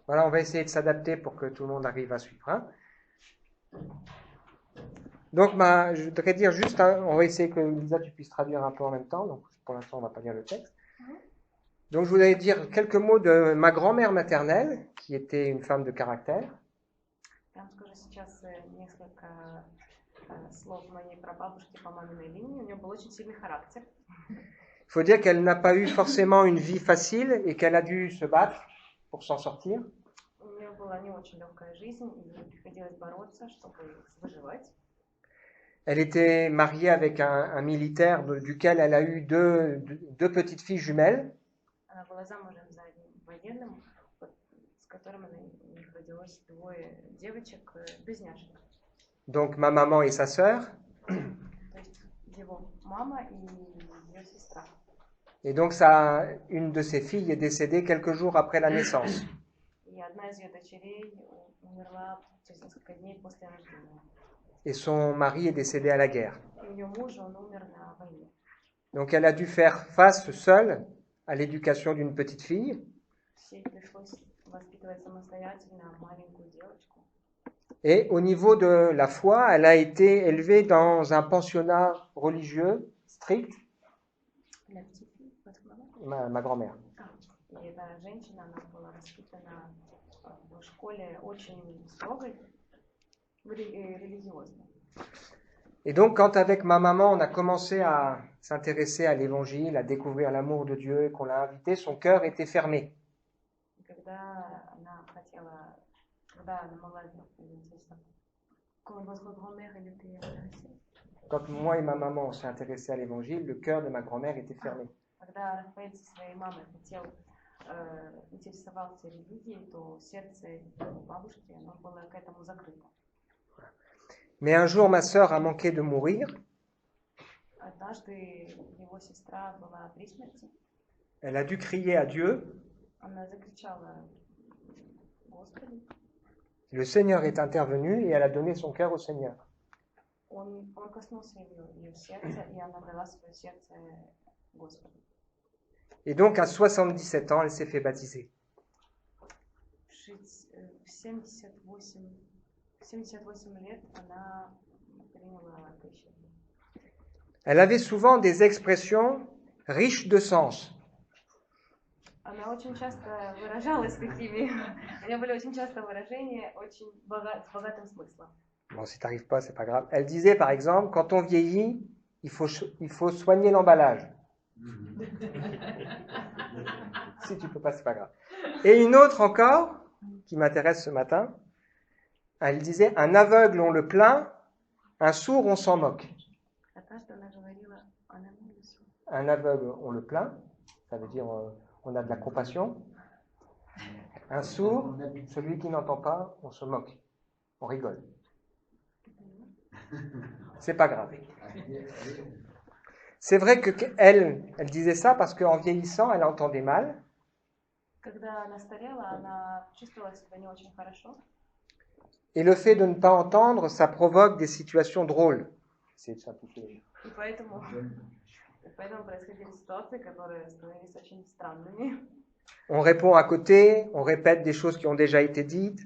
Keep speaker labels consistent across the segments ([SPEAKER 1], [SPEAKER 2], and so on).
[SPEAKER 1] Voilà, on va essayer de s'adapter pour que tout le monde arrive à suivre. Hein. Donc, je voudrais dire juste, hein, on va essayer que Lisa, tu puisses traduire un peu en même temps. Donc, pour l'instant, on ne va pas lire le texte. Donc, je voulais dire quelques mots de ma grand-mère maternelle, qui était une femme de caractère.
[SPEAKER 2] Я вам скажу сейчас несколько слов моей прабабушки по маминой линии. У нее был очень сильный характер.
[SPEAKER 1] Il faut dire qu'elle n'a pas eu forcément une vie facile et qu'elle a dû se battre pour s'en sortir.
[SPEAKER 2] У нее была не очень легкая жизнь, и ей приходилось бороться, чтобы выживать.
[SPEAKER 1] Elle était mariée avec un militaire duquel elle a eu deux petites filles jumelles.
[SPEAKER 2] Она была замужем за одним военным, с которым у них родилось двое девочек-близняшек.
[SPEAKER 1] Donc ma maman et sa sœur.
[SPEAKER 2] То есть его мама и ее сестра.
[SPEAKER 1] Et donc une de ses filles est décédée quelques jours après la naissance.
[SPEAKER 2] И одна из ее дочерей умерла через несколько дней после рождения.
[SPEAKER 1] Et son mari est décédé à la guerre.
[SPEAKER 2] И ее муж, он умер на войне.
[SPEAKER 1] Donc elle a dû faire face seule à l'éducation d'une petite fille.
[SPEAKER 2] Ей пришлось воспитывать самостоятельно маленькую девочку.
[SPEAKER 1] Et au niveau de la foi, elle a été élevée dans un pensionnat religieux strict. Ma grand-mère.
[SPEAKER 2] И эта женщина, она была воспитана в школе очень строгой, религиозной.
[SPEAKER 1] Et donc, quand avec ma maman, on a commencé à s'intéresser à l'évangile, à découvrir l'amour de Dieu, et qu'on l'a invitée, son cœur était fermé. Quand moi et ma maman on s'est intéressés à l'évangile, le cœur de ma grand-mère était fermé.
[SPEAKER 2] Когда Рафаэль со своей мамой интересовался религией, то сердце бабушки, оно было к этому закрыто.
[SPEAKER 1] Mais un jour, ma sœur a manqué de mourir.
[SPEAKER 2] Однажды его сестра была при смерти.
[SPEAKER 1] Elle a dû crier à Dieu.
[SPEAKER 2] Она закричала: Господи.
[SPEAKER 1] Le Seigneur est intervenu et elle a donné son cœur au Seigneur.
[SPEAKER 2] Он коснулся ее сердца, и она дала свое сердце Господу.
[SPEAKER 1] Et donc, à 77 ans, elle s'est fait baptiser.
[SPEAKER 2] 78 лет она приняла крещение.
[SPEAKER 1] Elle avait souvent des expressions riches de sens.
[SPEAKER 2] Она очень часто выражалась такими, у нее были очень часто выражения очень с богатым смыслом.
[SPEAKER 1] Bon, si tu n'arrives pas, c'est pas grave. Elle disait, par exemple, quand on vieillit, il faut soigner l'emballage. Si tu peux pas, c'est pas grave. Et une autre encore, qui m'intéresse ce matin, elle disait, un aveugle, on le plaint, un sourd, on s'en moque. Un aveugle, on le plaint, ça veut dire on a de la compassion. Un sourd, celui qui n'entend pas, on se moque, on rigole. C'est pas grave. C'est vrai qu'elle disait ça parce qu'en vieillissant, elle entendait mal. Et le fait de ne pas entendre, ça provoque des situations drôles. C'est de simplifier. On répond à côté, on répète des choses qui ont déjà été dites.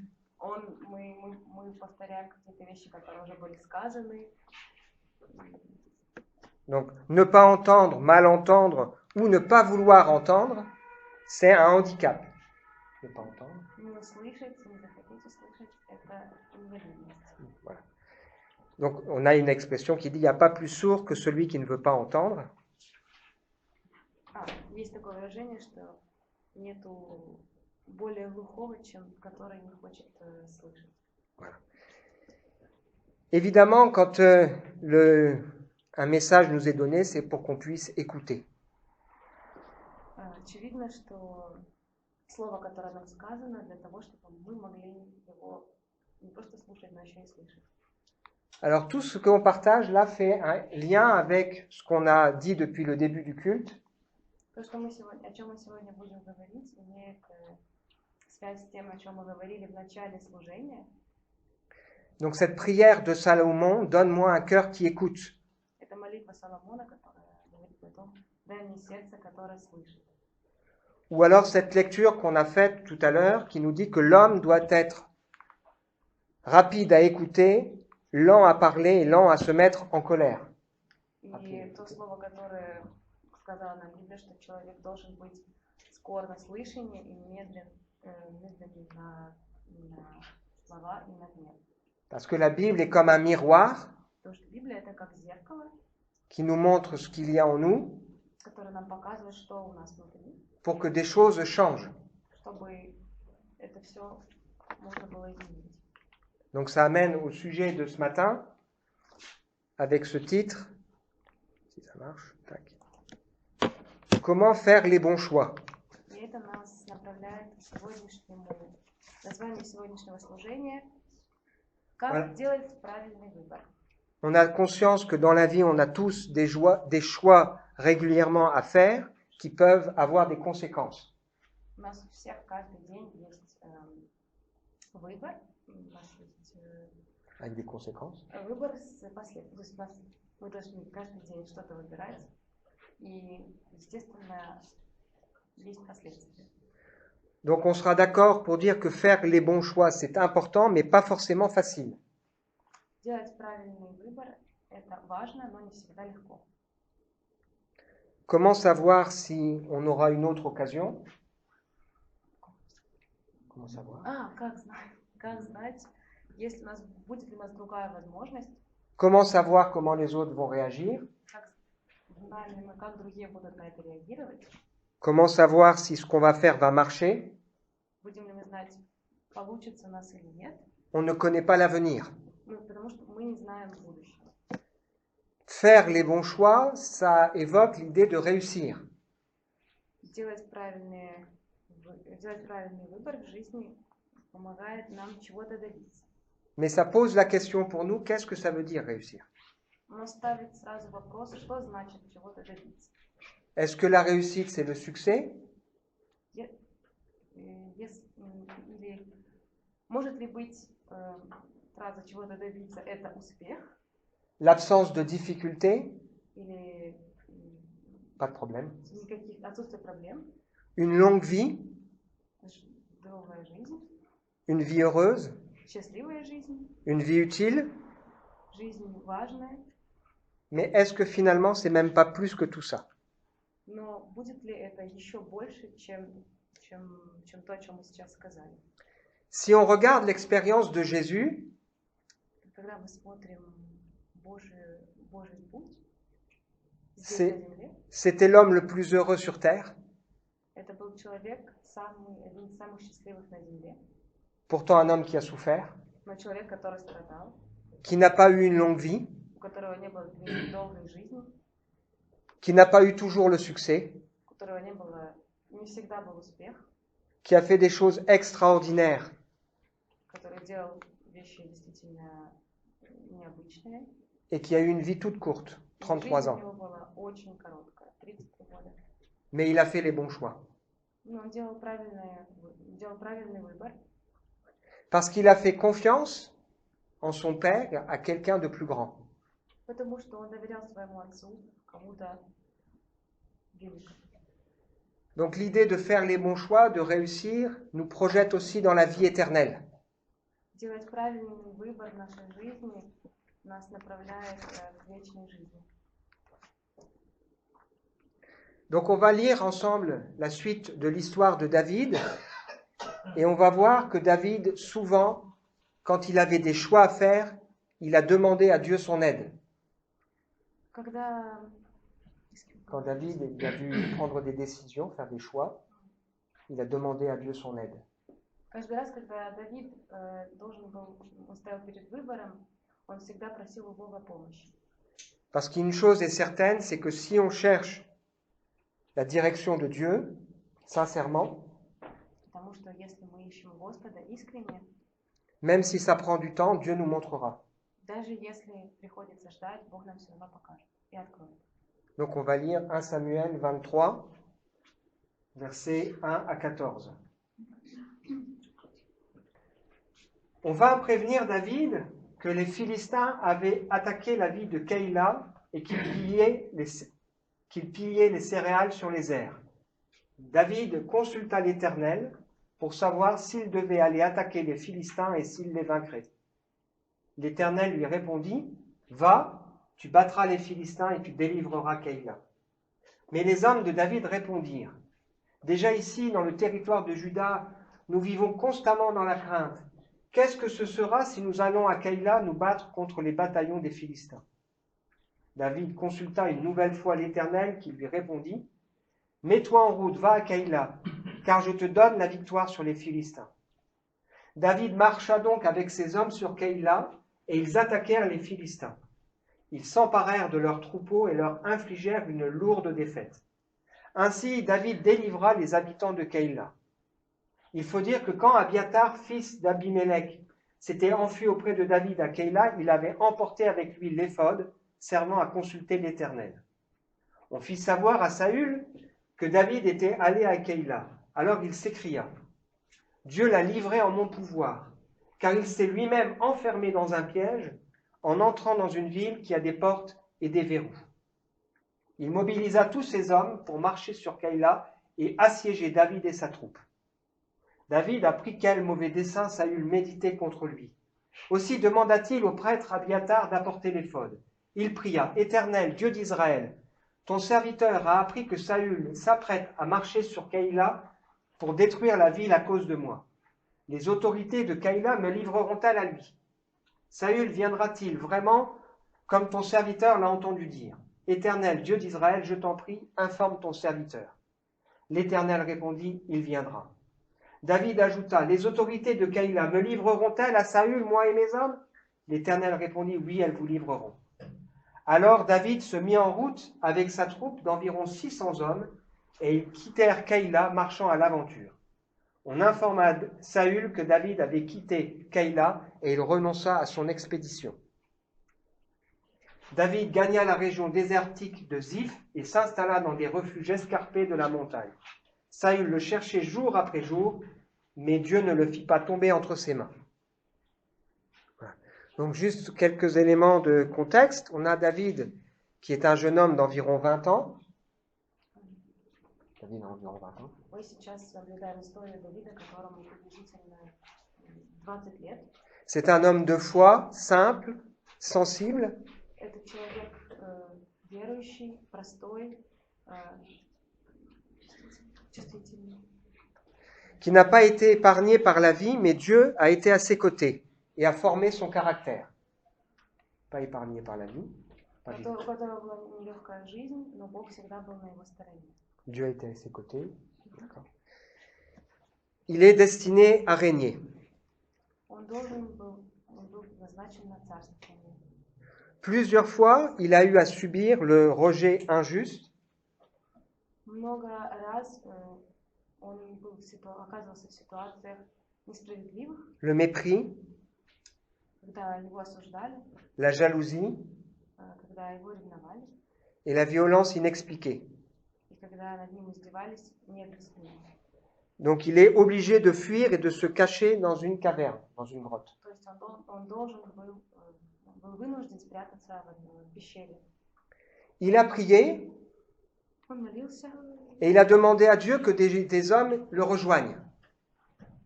[SPEAKER 1] Donc, ne pas entendre, mal entendre ou ne pas vouloir entendre, c'est un handicap. Ne pas entendre. Voilà. Donc, on a une expression qui dit il n'y a pas plus sourd que celui qui ne veut pas entendre.
[SPEAKER 2] Есть такое выражение, что нету более глухого, чем который не хочет слышать.
[SPEAKER 1] Voilà. Évidemment, quand un message nous est donné, c'est pour qu'on puisse écouter.
[SPEAKER 2] Очевидно, что слово, которое нам сказано, для того, чтобы мы могли его не просто слушать, но еще и слышать.
[SPEAKER 1] Alors, tout ce qu'on partage là fait un lien avec ce qu'on a dit depuis le début du culte.
[SPEAKER 2] То, что о чем мы сегодня будем говорить, имеет связь с тем, о чем мы говорили в начале служения.
[SPEAKER 1] Donc, cette prière de Salomon, donne-moi un cœur qui écoute.
[SPEAKER 2] Это молитва Соломона, которая говорит о том, дай мне сердце, которое слышит.
[SPEAKER 1] Ou alors cette lecture qu'on a faite tout à l'heure qui nous dit que l'homme doit être rapide à écouter, lent à parler et lent à se mettre en colère.
[SPEAKER 2] И то слово, которое сказала нам Библия, что человек должен быть скор на слышание и медленный на слова и на гнев.
[SPEAKER 1] Parce que la Bible est comme un miroir
[SPEAKER 2] Потому что Библия это как зеркало,
[SPEAKER 1] qui nous montre ce qu'il y a en nous
[SPEAKER 2] которое нам показывает, что у нас внутри,
[SPEAKER 1] pour que des choses changent.
[SPEAKER 2] чтобы это все можно было изменить.
[SPEAKER 1] Donc ça amène au sujet de ce matin avec ce titre, si ça marche, tac. Comment faire les bons choix?
[SPEAKER 2] И это нас направляет к сегодняшнему названию сегодняшнего служения. Как
[SPEAKER 1] Voilà.
[SPEAKER 2] делать правильный выбор?
[SPEAKER 1] On a conscience que dans la vie, on a tous des choix régulièrement à faire qui peuvent avoir des conséquences.
[SPEAKER 2] У нас у всех каждый день есть выбор. У нас есть
[SPEAKER 1] Avec des conséquences.
[SPEAKER 2] выбор с последствиями. То есть мы должны каждый день что-то выбирать. И, естественно, есть последствия.
[SPEAKER 1] Donc on sera d'accord pour dire que faire les bons choix, c'est important, mais pas forcément facile.
[SPEAKER 2] Делать правильный выбор – это важно, но не всегда легко.
[SPEAKER 1] Comment savoir si on aura une autre occasion? Comment savoir?
[SPEAKER 2] Как знать, если у нас будет ли у нас другая возможность?
[SPEAKER 1] Comment savoir comment les autres vont réagir?
[SPEAKER 2] Как другие будут на это реагировать?
[SPEAKER 1] Comment savoir si ce qu'on va faire va marcher?
[SPEAKER 2] Будем ли мы знать, получится у нас или нет?
[SPEAKER 1] On ne connaît pas l'avenir.
[SPEAKER 2] Потому что мы не знаем будущего.
[SPEAKER 1] Faire les bons choix, ça évoque l'idée de réussir.
[SPEAKER 2] Делать правильный выбор в жизни помогает нам чего-то добиться.
[SPEAKER 1] Mais ça pose la question pour nous, qu'est-ce que ça veut dire réussir?
[SPEAKER 2] Но ставит сразу вопрос, что значит чего-то добиться.
[SPEAKER 1] Est-ce que la réussite, c'est le succès?
[SPEAKER 2] Или может ли быть фраза чего-то добиться – это успех?
[SPEAKER 1] L'absence de difficultés?
[SPEAKER 2] Или
[SPEAKER 1] Pas de problème.
[SPEAKER 2] Отсутствие проблем?
[SPEAKER 1] Une longue vie?
[SPEAKER 2] Здоровая жизнь?
[SPEAKER 1] Une vie heureuse?
[SPEAKER 2] Счастливая жизнь?
[SPEAKER 1] Une vie utile?
[SPEAKER 2] Жизнь важная?
[SPEAKER 1] Mais est-ce que finalement, c'est même pas plus que tout ça?
[SPEAKER 2] Но будет ли это еще больше, чем то, о чем мы сейчас сказали?
[SPEAKER 1] Si on regarde l'expérience de Jésus,
[SPEAKER 2] когда мы смотрим Божий путь,
[SPEAKER 1] c'était l'homme le plus heureux sur terre.
[SPEAKER 2] Это был человек, один из самых счастливых на земле.
[SPEAKER 1] Pourtant un homme qui a souffert,
[SPEAKER 2] но человек, который страдал,
[SPEAKER 1] qui n'a pas eu une longue vie,
[SPEAKER 2] у которого не было долгой жизни,
[SPEAKER 1] qui n'a pas eu toujours le succès,
[SPEAKER 2] у которого не всегда был успех,
[SPEAKER 1] qui a fait des choses extraordinaires,
[SPEAKER 2] который делал вещи действительно необычные,
[SPEAKER 1] et qui a eu une vie toute courte, 33 ans.
[SPEAKER 2] Жизнь у него была очень короткая, 33 года.
[SPEAKER 1] Mais il a fait les bons choix.
[SPEAKER 2] Но он делал правильный выбор.
[SPEAKER 1] Parce qu'il a fait confiance en son père à quelqu'un de plus grand.
[SPEAKER 2] Потому что он доверял своему отцу, кому-то великому.
[SPEAKER 1] Donc l'idée de faire les bons choix, de réussir, nous projette aussi dans la vie éternelle.
[SPEAKER 2] Делать правильный выбор в нашей жизни нас направляет к вечной жизни.
[SPEAKER 1] Donc on va lire ensemble la suite de l'histoire de David et on va voir que David, souvent, quand il avait des choix à faire, il a demandé à Dieu son aide. Quand David il a dû prendre des décisions, faire des choix, il a demandé à Dieu son aide.
[SPEAKER 2] Каждый раз, когда Давид он стоял перед выбором, он всегда просил у Бога помощи.
[SPEAKER 1] Parce qu'une chose est certaine, c'est que si on cherche la direction de Dieu, sincèrement,
[SPEAKER 2] Потому что если мы ищем Господа искренне,
[SPEAKER 1] même si ça prend du temps, Dieu nous montrera.
[SPEAKER 2] Даже если приходится ждать, Бог нам все равно покажет и откроет.
[SPEAKER 1] Donc on va lire 1 Samuel 23, versets 1 à 14. On va prévenir David que les Philistins avaient attaqué la ville de Keïla et qu'ils pillaient les céréales sur les aires. David consulta l'Éternel pour savoir s'il devait aller attaquer les Philistins et s'il les vaincrait. L'Éternel lui répondit, « Va, tu battras les Philistins et tu délivreras Keïla. » Mais les hommes de David répondirent, « Déjà ici, dans le territoire de Juda, nous vivons constamment dans la crainte. Qu'est-ce que ce sera si nous allons à Keïla nous battre contre les bataillons des Philistins ?» David consulta une nouvelle fois l'Éternel qui lui répondit, « Mets-toi en route, va à Keïla, car je te donne la victoire sur les Philistins. » David marcha donc avec ses hommes sur Keïla, et ils attaquèrent les Philistins. Ils s'emparèrent de leurs troupeaux et leur infligèrent une lourde défaite. Ainsi, David délivra les habitants de Keïla. Il faut dire que quand Abiatar, fils d'Abimélec, s'était enfui auprès de David à Keïla, il avait emporté avec lui l'éphod, servant à consulter l'Éternel. On fit savoir à Saül que David était allé à Keïla. Alors il s'écria, « Dieu l'a livré en mon pouvoir, car il s'est lui-même enfermé dans un piège en entrant dans une ville qui a des portes et des verrous. » Il mobilisa tous ses hommes pour marcher sur Keïla et assiéger David et sa troupe. David apprit quel mauvais dessein Saül méditait contre lui. Aussi demanda-t-il au prêtre Abiatar d'apporter l'éphod. Il pria, « Éternel, Dieu d'Israël, ton serviteur a appris que Saül s'apprête à marcher sur Keïla pour détruire la ville à cause de moi. Les autorités de Keïla me livreront-elles à lui? Saül viendra-t-il vraiment comme ton serviteur l'a entendu dire? Éternel, Dieu d'Israël, je t'en prie, informe ton serviteur. » L'Éternel répondit, « Il viendra. » David ajouta, « Les autorités de Keïla me livreront-elles à Saül, moi et mes hommes? » L'Éternel répondit, « Oui, elles vous livreront. » Alors David se mit en route avec sa troupe d'environ 600 hommes, et ils quittèrent Keïla, marchant à l'aventure. On informa Saül que David avait quitté Keïla, et il renonça à son expédition. David gagna la région désertique de Ziph et s'installa dans des refuges escarpés de la montagne. Saül le cherchait jour après jour, mais Dieu ne le fit pas tomber entre ses mains. Voilà. Donc juste quelques éléments de contexte. On a David, qui est un jeune homme d'environ 20 ans. David a environ 20 ans.
[SPEAKER 2] Мы сейчас наблюдаем историю Давида, которому приблизительно 20 лет.
[SPEAKER 1] C'est un homme de foi, simple, sensible.
[SPEAKER 2] Это человек верующий, простой, чувствительный.
[SPEAKER 1] Qui n'a pas été épargné par la vie, mais Dieu a été à ses côtés et a formé son caractère. Pas épargné par la vie.
[SPEAKER 2] У которого была нелегкая жизнь, но Бог всегда был на его стороне.
[SPEAKER 1] Dieu a été à ses côtés. D'accord. Il est destiné à régner.
[SPEAKER 2] Он был назначен на царствование.
[SPEAKER 1] Plusieurs fois, il a eu à subir le rejet injuste.
[SPEAKER 2] Много раз он оказывался в ситуациях несправедливых,
[SPEAKER 1] Le mépris,
[SPEAKER 2] когда его осуждали,
[SPEAKER 1] la jalousie
[SPEAKER 2] когда его ревновали,
[SPEAKER 1] et la violence inexpliquée.
[SPEAKER 2] и когда над ним издевались необъяснимо.
[SPEAKER 1] Donc il est obligé de fuir et de se cacher dans une caverne, dans une grotte.
[SPEAKER 2] То есть он должен был вынужден спрятаться в пещере.
[SPEAKER 1] Il a prié
[SPEAKER 2] Он молился,
[SPEAKER 1] et il a demandé à Dieu que des hommes le rejoignent.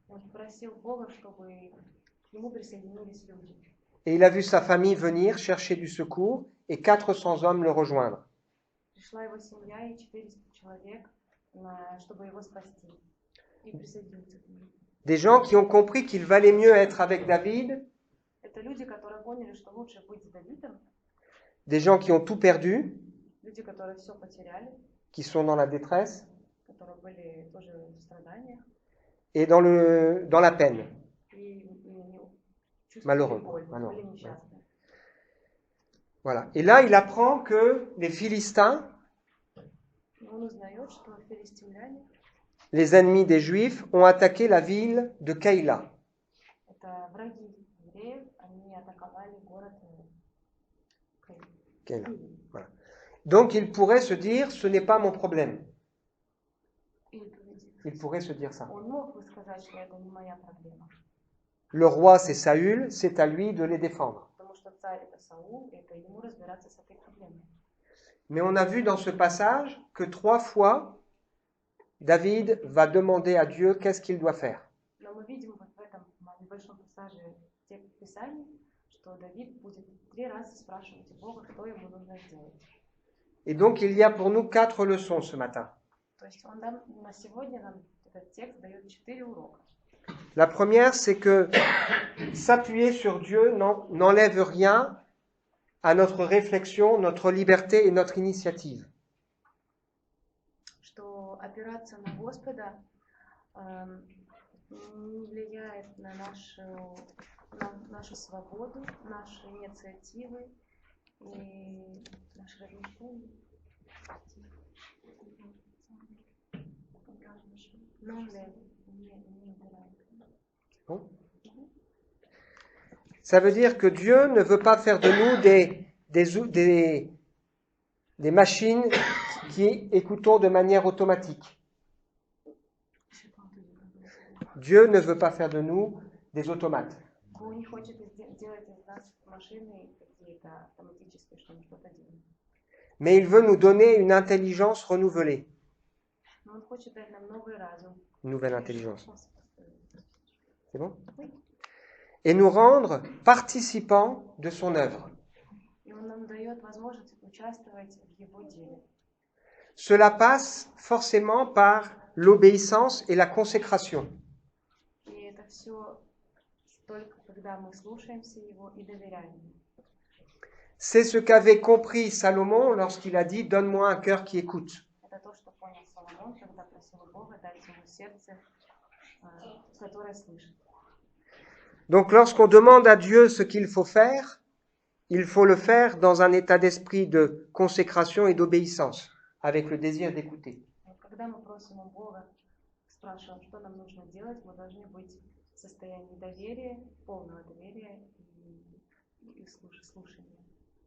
[SPEAKER 2] он просил Бога, чтобы к нему присоединились люди.
[SPEAKER 1] Et il a vu sa famille venir chercher du secours et 400 hommes le rejoindre.
[SPEAKER 2] Пришла его семья и 400 человек, чтобы его спасти и присоединиться к нему.
[SPEAKER 1] Des gens qui ont compris qu'il valait mieux être avec David.
[SPEAKER 2] Это люди, которые поняли, что лучше быть с Давидом.
[SPEAKER 1] Des gens qui ont tout perdu,
[SPEAKER 2] Люди, которые все потеряли,
[SPEAKER 1] qui sont dans la détresse
[SPEAKER 2] которые были тоже в страданиях
[SPEAKER 1] et dans la peine.
[SPEAKER 2] и чувствовали
[SPEAKER 1] Malheureux.
[SPEAKER 2] боль,
[SPEAKER 1] Malheureux.
[SPEAKER 2] были несчастны.
[SPEAKER 1] Voilà. Et là, il apprend que les Philistins,
[SPEAKER 2] Он узнает, что филистимляне,
[SPEAKER 1] les ennemis des Juifs, ont attaqué la ville de Keïla.
[SPEAKER 2] это враги евреев, они атаковали город
[SPEAKER 1] Keïla. Voilà. Donc, il pourrait se dire, ce n'est pas mon problème. Il pourrait se dire ça.
[SPEAKER 2] Он мог бы сказать, что это не моя проблема.
[SPEAKER 1] Le roi, c'est Saül, c'est à lui de les défendre.
[SPEAKER 2] Потому что царь это Саул, и это ему разбираться с этой проблемой.
[SPEAKER 1] Mais on a vu dans ce passage que 3 fois, David va demander à Dieu qu'est-ce qu'il doit faire.
[SPEAKER 2] Но мы видим вот в этом небольшом пассаже текста Писаний, что Давид будет 3 раза спрашивать у Бога, что ему нужно сделать.
[SPEAKER 1] Et donc, il y a pour nous 4 leçons ce matin.
[SPEAKER 2] То есть он на сегодня нам этот текст дает 4 урока.
[SPEAKER 1] La première, c'est que s'appuyer sur Dieu n'enlève rien à notre réflexion, notre liberté et notre initiative.
[SPEAKER 2] Что опираться на Господа не влияет на нашу свободу, наши инициативы и наши размышления.
[SPEAKER 1] Bon. Ça veut dire que Dieu ne veut pas faire de nous des machines qui écoutons de manière automatique. Dieu ne veut pas faire de nous des automates. Mais il veut nous donner une intelligence renouvelée. Une nouvelle intelligence. C'est bon?
[SPEAKER 2] Oui.
[SPEAKER 1] Et nous rendre participants de son œuvre. Cela passe forcément par l'obéissance et la consécration. C'est ce qu'avait compris Salomon lorsqu'il a dit « Donne-moi un cœur qui écoute ». Donc lorsqu'on demande à Dieu ce qu'il faut faire, il faut le faire dans un état d'esprit de consécration et d'obéissance, avec le désir d'écouter.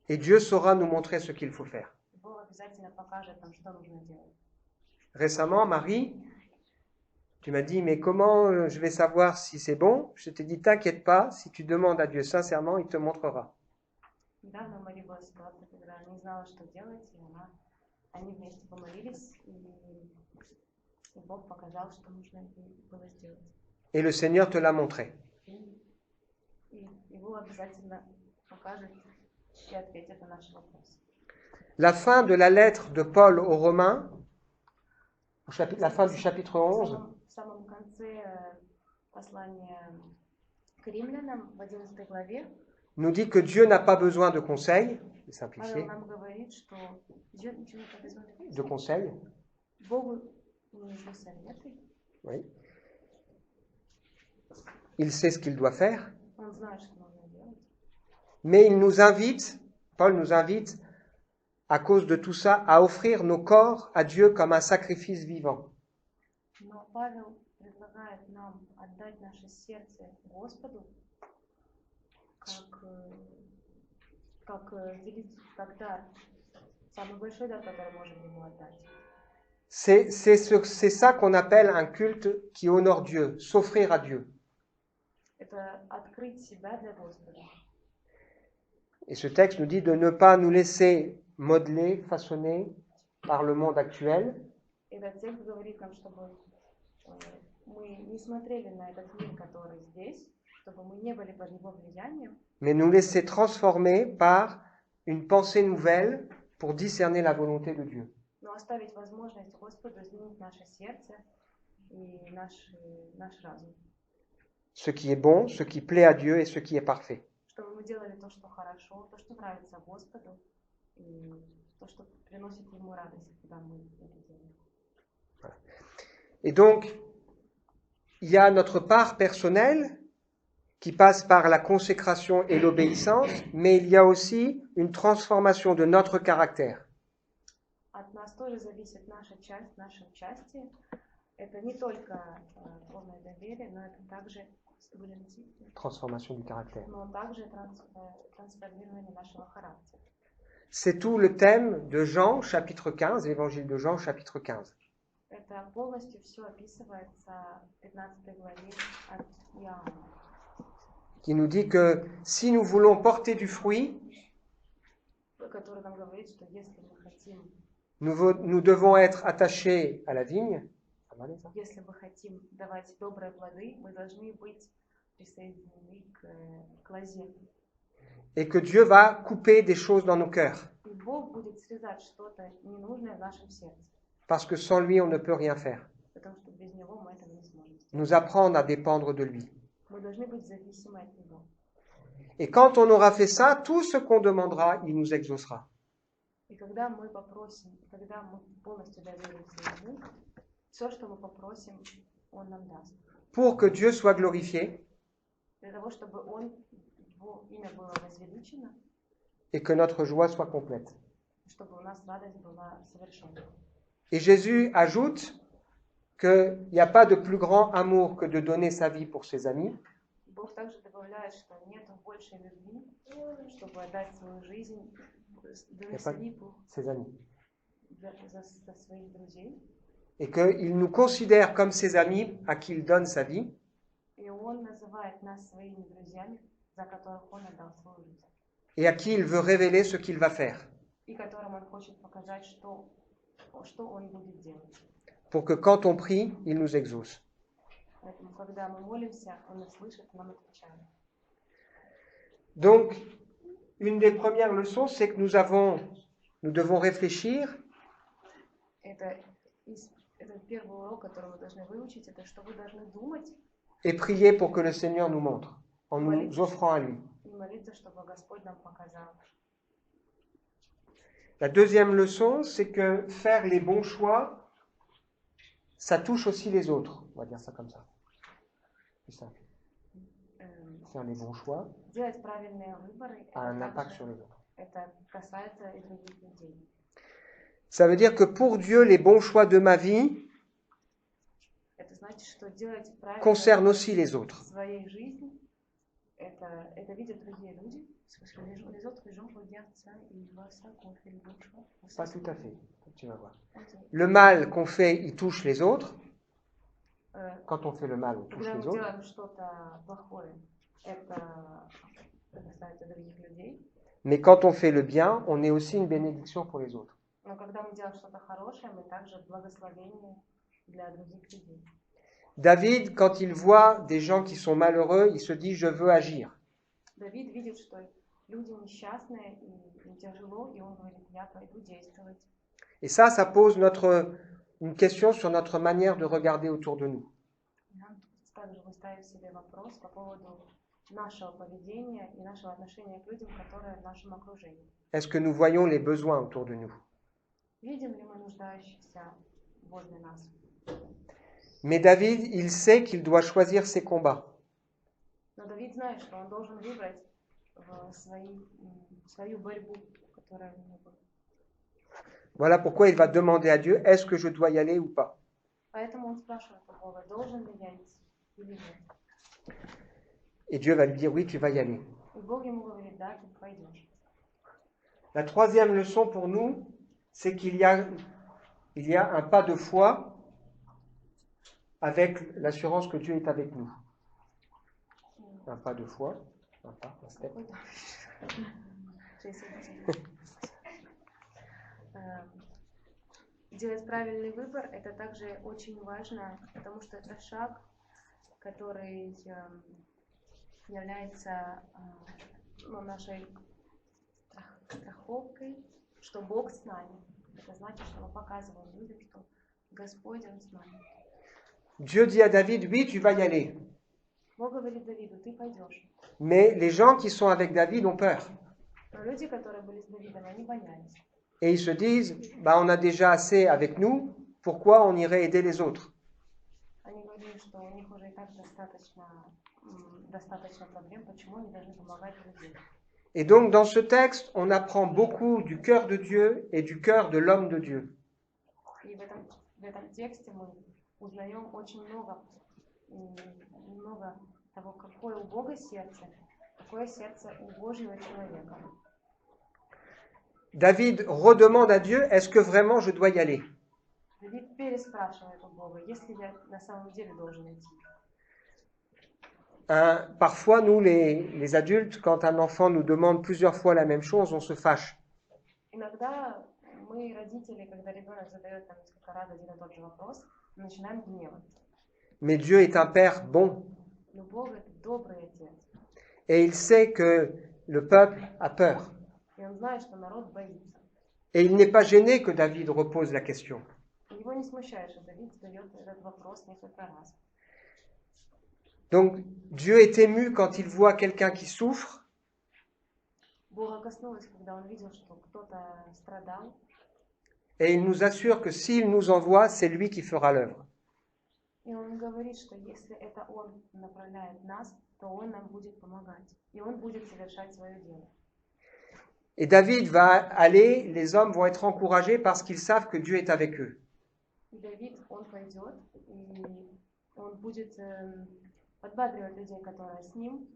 [SPEAKER 1] Et Dieu saura nous montrer ce qu'il faut faire. Récemment, Marie, tu m'as dit, mais comment je vais savoir si c'est bon? Je t'ai dit, t'inquiète pas, si tu demandes à Dieu sincèrement, il te montrera. Et le Seigneur te l'a montré. La fin de la lettre de Paul aux Romains, la fin du chapitre 11, nous dit que Dieu n'a pas besoin de conseils, c'est simplifié, de conseils. Oui. Il sait ce qu'il doit faire, mais il nous invite, Paul nous invite, à cause de tout ça, à offrir nos corps à Dieu comme un sacrifice vivant. C'est ça qu'on appelle un culte qui honore Dieu, s'offrir à Dieu. Et ce texte nous dit de ne pas nous laisser modeler, façonner par le monde actuel. Mais nous laisser transformer par une pensée nouvelle pour discerner la volonté de Dieu. Ce qui est bon, ce qui plaît à Dieu et ce qui est parfait. Et donc, il y a notre part personnelle qui passe par la consécration et l'obéissance, mais il y a aussi une transformation de notre caractère. Transformation du caractère. C'est tout le thème de Jean, chapitre 15, l'évangile de Jean, chapitre 15. Qui nous dit que si nous voulons porter du fruit, nous devons être attachés à la vigne. Нормально ça?
[SPEAKER 2] Если мы хотим давать добрые плоды, мы должны быть присоединены к лозе.
[SPEAKER 1] Et que Dieu va couper des choses dans nos cœurs.
[SPEAKER 2] И Бог будет срезать что-то ненужное в нашем сердце,
[SPEAKER 1] Parce que sans lui, on ne peut rien faire.
[SPEAKER 2] потому что без Него мы этого не сможем сделать.
[SPEAKER 1] Nous apprendre à dépendre de lui.
[SPEAKER 2] Мы должны быть зависимы от Него.
[SPEAKER 1] Et quand on aura fait ça, tout ce qu'on demandera, il nous exaucera.
[SPEAKER 2] И когда мы попросим, когда мы полностью доверимся Ему, все, что мы попросим, Он нам даст.
[SPEAKER 1] Pour que Dieu soit glorifié
[SPEAKER 2] Для того, чтобы Его имя было возвеличено,
[SPEAKER 1] et que notre joie soit complète.
[SPEAKER 2] чтобы у нас радость была совершенной.
[SPEAKER 1] Et Jésus ajoute qu'il n'y a pas de plus grand amour que de donner sa vie pour ses amis.
[SPEAKER 2] Бог также добавляет, что нет большей любви, чтобы отдать свою жизнь, donner sa vie pour
[SPEAKER 1] Ses amis.
[SPEAKER 2] за своих друзей.
[SPEAKER 1] Et qu'il nous considère comme ses amis à qui il donne sa vie.
[SPEAKER 2] И Он называет нас своими друзьями, за которых Он отдал свою жизнь.
[SPEAKER 1] Et à qui il veut révéler ce qu'il va faire.
[SPEAKER 2] И которым Он хочет показать, что Он будет делать.
[SPEAKER 1] Pour que quand on prie, il nous exauce.
[SPEAKER 2] Поэтому, когда мы молимся, Он нас слышит, и нам отвечает.
[SPEAKER 1] Donc, une des premières leçons, c'est que nous devons réfléchir
[SPEAKER 2] Это первый урок, который мы должны выучить, это что вы должны думать
[SPEAKER 1] et prier pour que le Seigneur nous montre, en nous offrant à lui.
[SPEAKER 2] и молиться, чтобы Господь нам показал.
[SPEAKER 1] La deuxième leçon, c'est que faire les bons choix, ça touche aussi les autres. On va dire ça comme ça. C'est simple. Faire les bons choix
[SPEAKER 2] Делать правильные выборы,
[SPEAKER 1] a un impact sur les autres.
[SPEAKER 2] это касается и других людей.
[SPEAKER 1] Ça veut dire que pour Dieu, les bons choix de ma vie
[SPEAKER 2] Это значит, что делать правильные
[SPEAKER 1] concernent aussi les autres.
[SPEAKER 2] в своей жизни, это видят другие люди. Les autres gens regardent ça et ils voient ça qu'on fait les bons choix.
[SPEAKER 1] Pas tout à fait. Tu vas voir.
[SPEAKER 2] Ok.
[SPEAKER 1] Le mal qu'on fait, il touche les autres. Quand on fait le mal, on touche
[SPEAKER 2] Когда
[SPEAKER 1] les
[SPEAKER 2] мы
[SPEAKER 1] autres.
[SPEAKER 2] делаем что-то плохое, это касается других людей.
[SPEAKER 1] Mais quand on fait le bien, on est aussi une bénédiction pour les autres.
[SPEAKER 2] Но когда мы делаем что-то хорошее, мы также благословение для других людей.
[SPEAKER 1] David, quand il voit des gens qui sont malheureux, il se dit « je veux agir ».
[SPEAKER 2] Давид видит, что люди несчастные и им тяжело, и он говорит, я пойду действовать.
[SPEAKER 1] Et ça pose une question sur notre manière de regarder autour de nous.
[SPEAKER 2] Нам также мы ставим себе вопрос по поводу нашего поведения и нашего отношения к людям, которые в нашем окружении.
[SPEAKER 1] Est-ce que nous voyons les besoins autour de nous?
[SPEAKER 2] Видим ли мы нуждающихся возле нас?
[SPEAKER 1] Mais David, il sait qu'il doit choisir ses combats.
[SPEAKER 2] Но Давид знает, что он должен выбрать свою борьбу, которая у него была.
[SPEAKER 1] Voilà pourquoi il va demander à Dieu, est-ce que je dois y aller ou pas?
[SPEAKER 2] Поэтому он спрашивает у Бога, должен ли я идти или нет.
[SPEAKER 1] Et Dieu va lui dire, oui, tu vas y aller.
[SPEAKER 2] И Бог ему говорит, да, ты пойдешь.
[SPEAKER 1] La troisième leçon pour nous, c'est qu'il y a un pas de foi avec l'assurance que Dieu est avec nous. Un pas de foi, un pas, un step.
[SPEAKER 2] Делать правильный выбор – это также очень важно, потому что это шаг, который является нашей страховкой, что Бог с нами. Это значит, что мы показываем людям, что Господь Он с нами.
[SPEAKER 1] Dieu dit à David, oui, tu vas y aller.
[SPEAKER 2] Бог говорит Давиду, ты пойдешь.
[SPEAKER 1] Mais les gens qui sont avec David ont peur.
[SPEAKER 2] Но люди, которые были с Давидом, они боялись.
[SPEAKER 1] Et ils se disent, bah, on a déjà assez avec nous, pourquoi on irait aider les autres?
[SPEAKER 2] Они говорили, что у них уже и так достаточно проблем, почему они должны помогать людям.
[SPEAKER 1] Et donc, dans ce texte, on apprend beaucoup du cœur de Dieu et du cœur de l'homme de Dieu.
[SPEAKER 2] И в этом тексте мы узнаем очень много того, какое у Бога сердце, какое сердце у Божьего человека.
[SPEAKER 1] David redemande à Dieu, est-ce que vraiment je dois y aller?
[SPEAKER 2] Давид переспрашивает у Бога, если я на самом деле должен идти.
[SPEAKER 1] Parfois, nous, les adultes, quand un enfant nous demande plusieurs fois la même chose, on se fâche.
[SPEAKER 2] Иногда мы, родители, когда ребенок задает нам несколько раз один и тот же вопрос, начинаем гневаться.
[SPEAKER 1] Mais Dieu est un Père bon.
[SPEAKER 2] Но Бог это добрый Отец.
[SPEAKER 1] Et il sait que le peuple a peur.
[SPEAKER 2] И Он знает, что народ боится.
[SPEAKER 1] Et il n'est pas gêné que David repose la question.
[SPEAKER 2] Его не смущает, что Давид задает этот вопрос несколько раз.
[SPEAKER 1] Donc Dieu est ému quand il voit quelqu'un qui souffre.
[SPEAKER 2] Бога коснулось, когда Он видел, что кто-то страдал.
[SPEAKER 1] Et il nous assure que s'il nous envoie, c'est lui qui fera l'œuvre.
[SPEAKER 2] И Он говорит, что если это Он направляет нас, то Он нам будет помогать. И Он будет совершать свое дело.
[SPEAKER 1] Et David va aller, les hommes vont être encouragés parce qu'ils savent que Dieu est avec eux.
[SPEAKER 2] И Давид, он пойдет, и он будет подбадривать людей, которые с ним,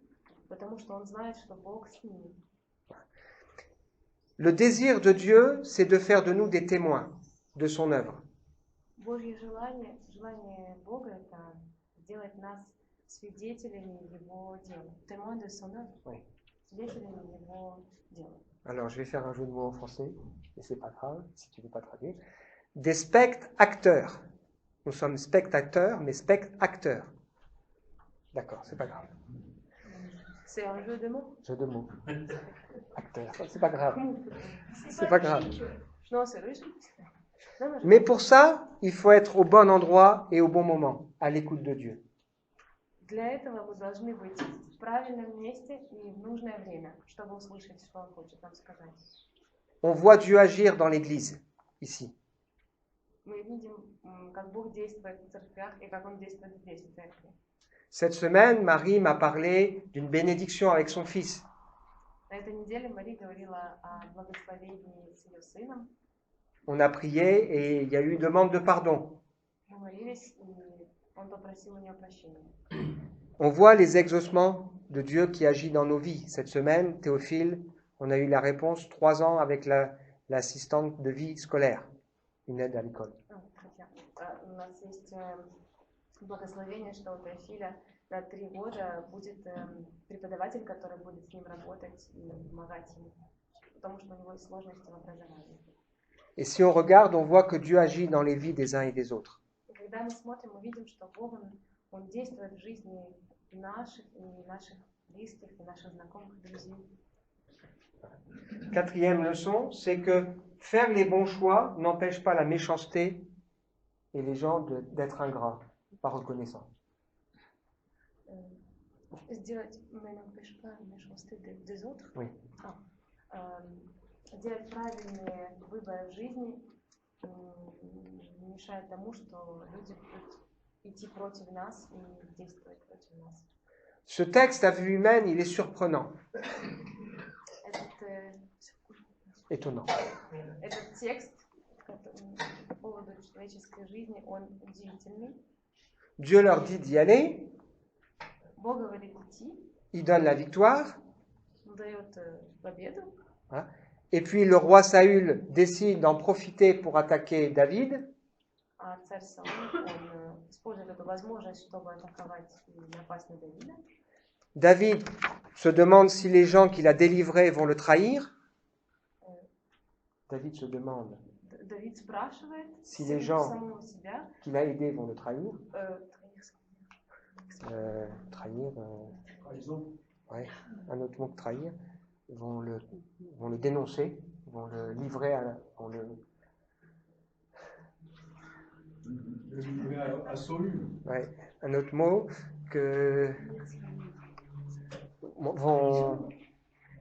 [SPEAKER 2] потому что он знает, что Бог с ними.
[SPEAKER 1] Le désir de Dieu, c'est de faire de nous des témoins de son œuvre.
[SPEAKER 2] Божье желание Бога, это сделать нас свидетелями Его дела. Témoins de son œuvre.
[SPEAKER 1] Oui.
[SPEAKER 2] Свидетелями Его дела.
[SPEAKER 1] Alors, je vais faire un jeu de mots en français, et c'est pas grave, si tu ne veux pas traduire. Des spectateurs. Nous sommes spectateurs, mais spectateurs. D'accord, c'est pas grave.
[SPEAKER 2] C'est un jeu de mots.
[SPEAKER 1] Jeu de mots. Acteur, c'est pas grave. C'est pas grave.
[SPEAKER 2] Non, c'est riche.
[SPEAKER 1] Mais pour ça, il faut être au bon endroit et au bon moment, à l'écoute de Dieu.
[SPEAKER 2] Для этого мы должны быть в правильном месте и в нужное время, чтобы услышать, что Он хочет нам сказать.
[SPEAKER 1] On voit Dieu agir dans l'Église, ici.
[SPEAKER 2] Мы видим, как Бог действует в церквях и как Он действует здесь, в церкви.
[SPEAKER 1] Cette semaine, Marie m'a parlé d'une bénédiction avec son fils.
[SPEAKER 2] На этой неделе Мария говорила о благословении с ее сыном.
[SPEAKER 1] On a prié et il y a eu une demande de pardon.
[SPEAKER 2] Мы молились, и он попросил у нее прощения.
[SPEAKER 1] On voit les exaucements de Dieu qui agit dans nos vies. Cette semaine, Théophile, on a eu la réponse 3 ans avec l'assistante de vie scolaire, une aide à l'école.
[SPEAKER 2] У нас есть благословение, что у Теофиля на 3 года будет преподаватель, который будет с ним работать и помогать ему, потому что у него есть сложности в образовании.
[SPEAKER 1] Et si on regarde, on voit que Dieu agit dans les vies des uns et des autres.
[SPEAKER 2] И когда мы смотрим, мы видим, что Бог, Он действует в жизни наших, и наших близких, и наших знакомых, друзей.
[SPEAKER 1] Quatrième leçon, c'est que faire les bons choix n'empêche pas la méchanceté et les gens d'être ingrats, par reconnaissance.
[SPEAKER 2] Сделать méchanceté des autres?
[SPEAKER 1] Oui.
[SPEAKER 2] Делать правильные выборы в жизни не мешает тому, что люди будут идти против нас и действовать против нас.
[SPEAKER 1] Ce texte à vue humaine, il est surprenant. Étonnant.
[SPEAKER 2] Этот текст по поводу человеческой жизни, он удивительный.
[SPEAKER 1] Dieu leur dit d'y aller.
[SPEAKER 2] Бог говорит идти.
[SPEAKER 1] Il donne la victoire.
[SPEAKER 2] Он дает победу.
[SPEAKER 1] Hein? Et puis le roi Saül décide d'en profiter pour attaquer David.
[SPEAKER 2] А царь Саул, он использует эту возможность, чтобы атаковать и напасть на Давида.
[SPEAKER 1] David se demande si les gens qu'il a délivrés vont le trahir. David se demande
[SPEAKER 2] Давид спрашивает
[SPEAKER 1] si les gens
[SPEAKER 2] самого себя,
[SPEAKER 1] qu'il a aidés vont le trahir. Trahir, ouais, un autre mot que trahir. Vont le dénoncer, vont le livrer
[SPEAKER 3] à Saül.
[SPEAKER 1] Ouais, un autre mot que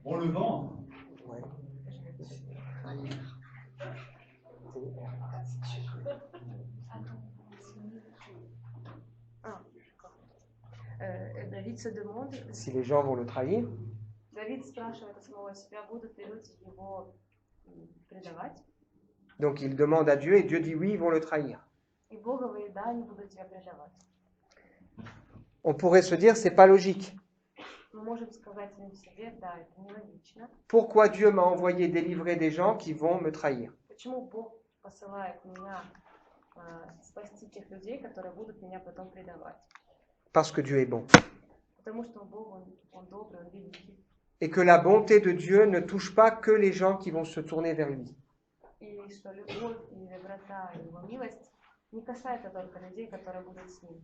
[SPEAKER 1] vont
[SPEAKER 3] le vendre.
[SPEAKER 1] Ouais.
[SPEAKER 2] Давид se demande
[SPEAKER 1] si les gens vont le trahir.
[SPEAKER 2] Давид спрашивает у самого себя, будут ли люди его предавать.
[SPEAKER 1] Donc il demande à Dieu et Dieu dit oui, ils vont le trahir.
[SPEAKER 2] И Бог говорит, да, они будут тебя предавать.
[SPEAKER 1] On pourrait se dire, c'est pas logique.
[SPEAKER 2] Мы можем сказать самим себе, да, это нелогично.
[SPEAKER 1] Pourquoi Dieu m'a envoyé délivrer des gens qui vont me trahir?
[SPEAKER 2] Почему Бог посылает меня спасти тех людей, которые будут меня потом предавать?
[SPEAKER 1] Parce que Dieu est bon.
[SPEAKER 2] Потому что Бог, он добрый, он великий.
[SPEAKER 1] Et que la bonté de Dieu ne touche pas que les gens qui vont se tourner vers lui.
[SPEAKER 2] И что любовь и доброта, и его милость, не касается только людей, которые будут с ним.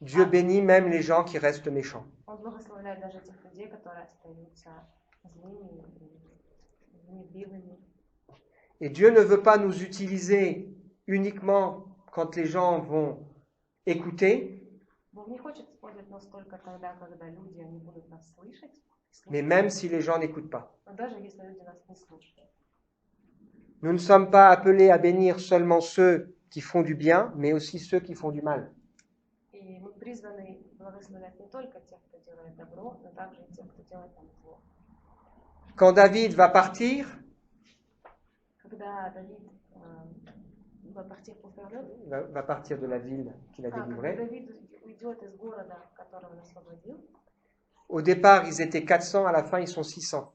[SPEAKER 1] Dieu bénit même les gens qui restent méchants.
[SPEAKER 2] Он благословляет даже тех людей, которые остаются злыми и небивыми.
[SPEAKER 1] Et Dieu ne veut pas nous utiliser uniquement quand les gens vont écouter,
[SPEAKER 2] Бог не хочет использовать нас только тогда, когда люди они будут нас слышать,
[SPEAKER 1] mais même si les gens n'écoutent pas.
[SPEAKER 2] но даже если люди нас не слушают.
[SPEAKER 1] Nous ne sommes pas appelés à bénir seulement ceux qui font du bien, mais aussi ceux qui font du mal.
[SPEAKER 2] И мы призваны благословлять не только тех, кто делает добро, но также и тех, кто делает нам зло.
[SPEAKER 1] Quand David va partir,
[SPEAKER 2] Когда Давид va partir pour faire l'œuvre,
[SPEAKER 1] va partir de la ville qu'il a
[SPEAKER 2] когда
[SPEAKER 1] délivrée,
[SPEAKER 2] Давид уйдет из города, которого он освободил,
[SPEAKER 1] au départ ils étaient 400, à la fin ils sont 600.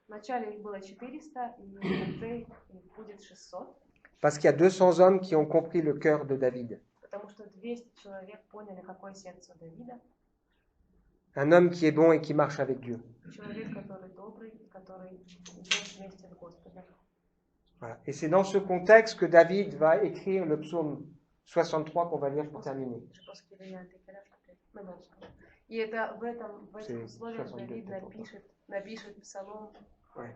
[SPEAKER 2] вначале их было 400, и в конце их будет 600,
[SPEAKER 1] Parce qu'il y a 200 hommes qui ont compris le cœur de David.
[SPEAKER 2] потому что 200 человек поняли, какое сердце у Давида.
[SPEAKER 1] Un homme qui est bon et qui marche avec Dieu.
[SPEAKER 2] Человек, который добрый, который идет вместе с Господом.
[SPEAKER 1] Voilà. Et c'est dans ce contexte que David va écrire le psaume 63 qu'on va lire pour terminer.
[SPEAKER 2] И это в этих
[SPEAKER 1] C'est
[SPEAKER 2] условиях
[SPEAKER 1] 62
[SPEAKER 2] Давид
[SPEAKER 1] peut-être.
[SPEAKER 2] напишет псалом,
[SPEAKER 1] Ouais.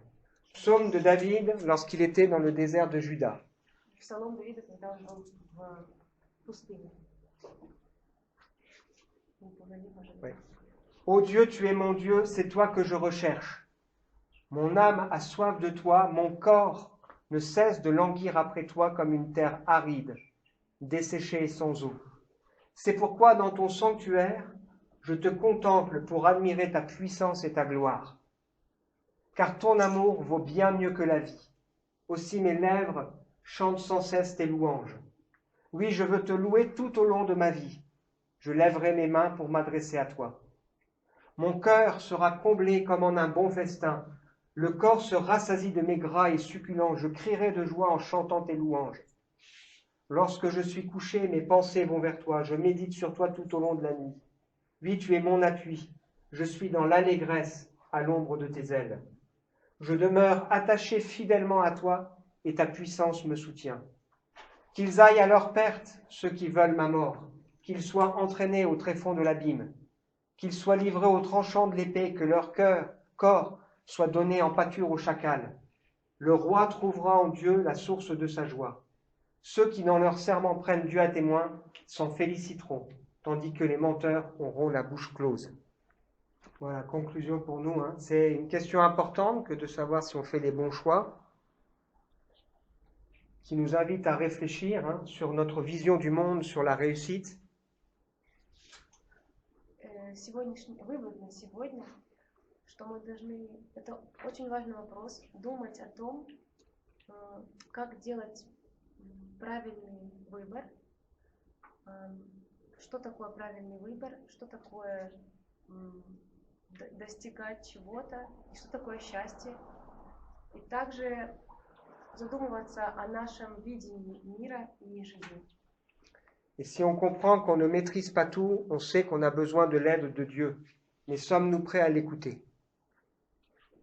[SPEAKER 1] Psaume de David lorsqu'il était dans le désert de Juda.
[SPEAKER 2] псалом Давида, когда он был в пустыне.
[SPEAKER 1] Ouais. Ô Dieu, tu es mon Dieu, c'est toi que je recherche. Mon âme a soif de toi, mon corps ne cesse de languir après toi comme une terre aride, desséchée et sans eau. C'est pourquoi dans ton sanctuaire, je te contemple pour admirer ta puissance et ta gloire. Car ton amour vaut bien mieux que la vie. Aussi mes lèvres chantent sans cesse tes louanges. Oui, je veux te louer tout au long de ma vie. Je lèverai mes mains pour m'adresser à toi. Mon cœur sera comblé comme en un bon festin. Le corps se rassasie de mes gras et succulents. Je crierai de joie en chantant tes louanges. Lorsque je suis couché, mes pensées vont vers toi. Je médite sur toi tout au long de la nuit. Oui, tu es mon appui. Je suis dans l'allégresse à l'ombre de tes ailes. Je demeure attaché fidèlement à toi et ta puissance me soutient. Qu'ils aillent à leur perte, ceux qui veulent ma mort. Qu'ils soient entraînés au tréfonds de l'abîme. Qu'ils soient livrés au tranchant de l'épée, que leur corps soit donné en pâture au chacal. Le roi trouvera en Dieu la source de sa joie. Ceux qui dans leur serment prennent Dieu à témoin s'en féliciteront, tandis que les menteurs auront la bouche close. Voilà, conclusion pour nous. C'est une question importante que de savoir si on fait les bons choix, qui nous invite à réfléchir sur notre vision du monde, sur la réussite.
[SPEAKER 2] Сегодняшний вывод на сегодня, что мы должны, это очень важный вопрос, думать о том, как делать правильный выбор, что такое правильный выбор, что такое достигать чего-то, и что такое счастье, и также задумываться о нашем видении мира и жизни.
[SPEAKER 1] Et si on comprend qu'on ne maîtrise pas tout, on sait qu'on a besoin de l'aide de Dieu. Mais sommes-nous prêts à l'écouter?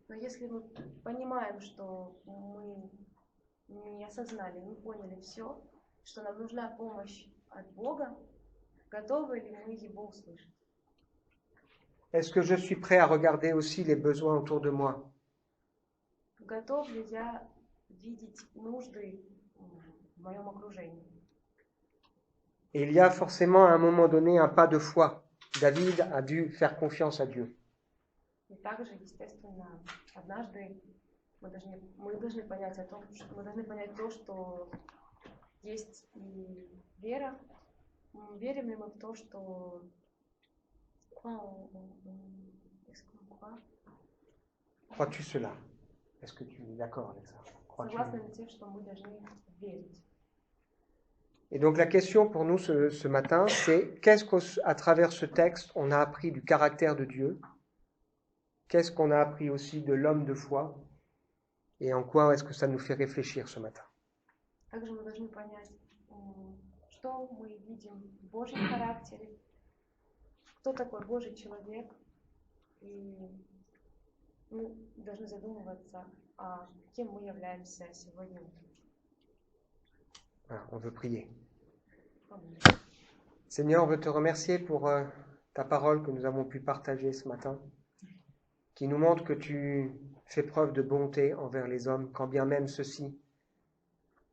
[SPEAKER 2] Но если мы понимаем, что мы не осознали, не поняли все, что нам нужна помощь от Бога, готовы ли мы Его услышать?
[SPEAKER 1] Est-ce que je suis prêt à regarder aussi les besoins autour de moi?
[SPEAKER 2] Готов ли я видеть нужды в моем окружении?
[SPEAKER 1] Et il y a forcément à un moment donné un pas de foi. David a dû faire confiance à Dieu.
[SPEAKER 2] И также, естественно, однажды мы должны понять о том, что мы должны понять то, что есть и вера. Верим ли мы в то, что
[SPEAKER 1] Crois-tu cela? Est-ce que tu es d'accord avec ça?
[SPEAKER 2] согласны ли тем, что мы должны верить?
[SPEAKER 1] Et donc la question pour nous ce matin, c'est qu'est-ce qu'à travers ce texte on a appris du caractère de Dieu? Qu'est-ce qu'on a appris aussi de l'homme de foi? Et en quoi est-ce que ça nous fait réfléchir ce matin?
[SPEAKER 2] Также мы должны понять, что мы видим в Божьем характере, кто такой Божий человек, и мы должны задумываться, кем мы являемся сегодня.
[SPEAKER 1] Voilà, on veut prier. Seigneur, on veut te remercier pour ta parole que nous avons pu partager ce matin, qui nous montre que tu fais preuve de bonté envers les hommes, quand bien même ceux-ci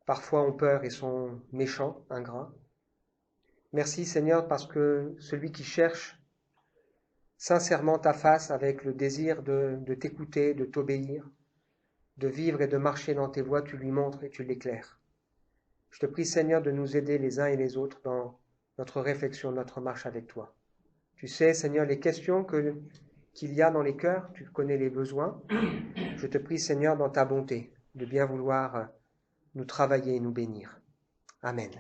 [SPEAKER 1] parfois ont peur et sont méchants, ingrats. Merci Seigneur parce que celui qui cherche sincèrement ta face avec le désir de t'écouter, de t'obéir, de vivre et de marcher dans tes voies, tu lui montres et tu l'éclaires. Je te prie Seigneur de nous aider les uns et les autres dans notre réflexion, notre marche avec toi. Tu sais Seigneur les questions qu'il y a dans les cœurs, tu connais les besoins. Je te prie Seigneur dans ta bonté de bien vouloir nous travailler et nous bénir. Amen.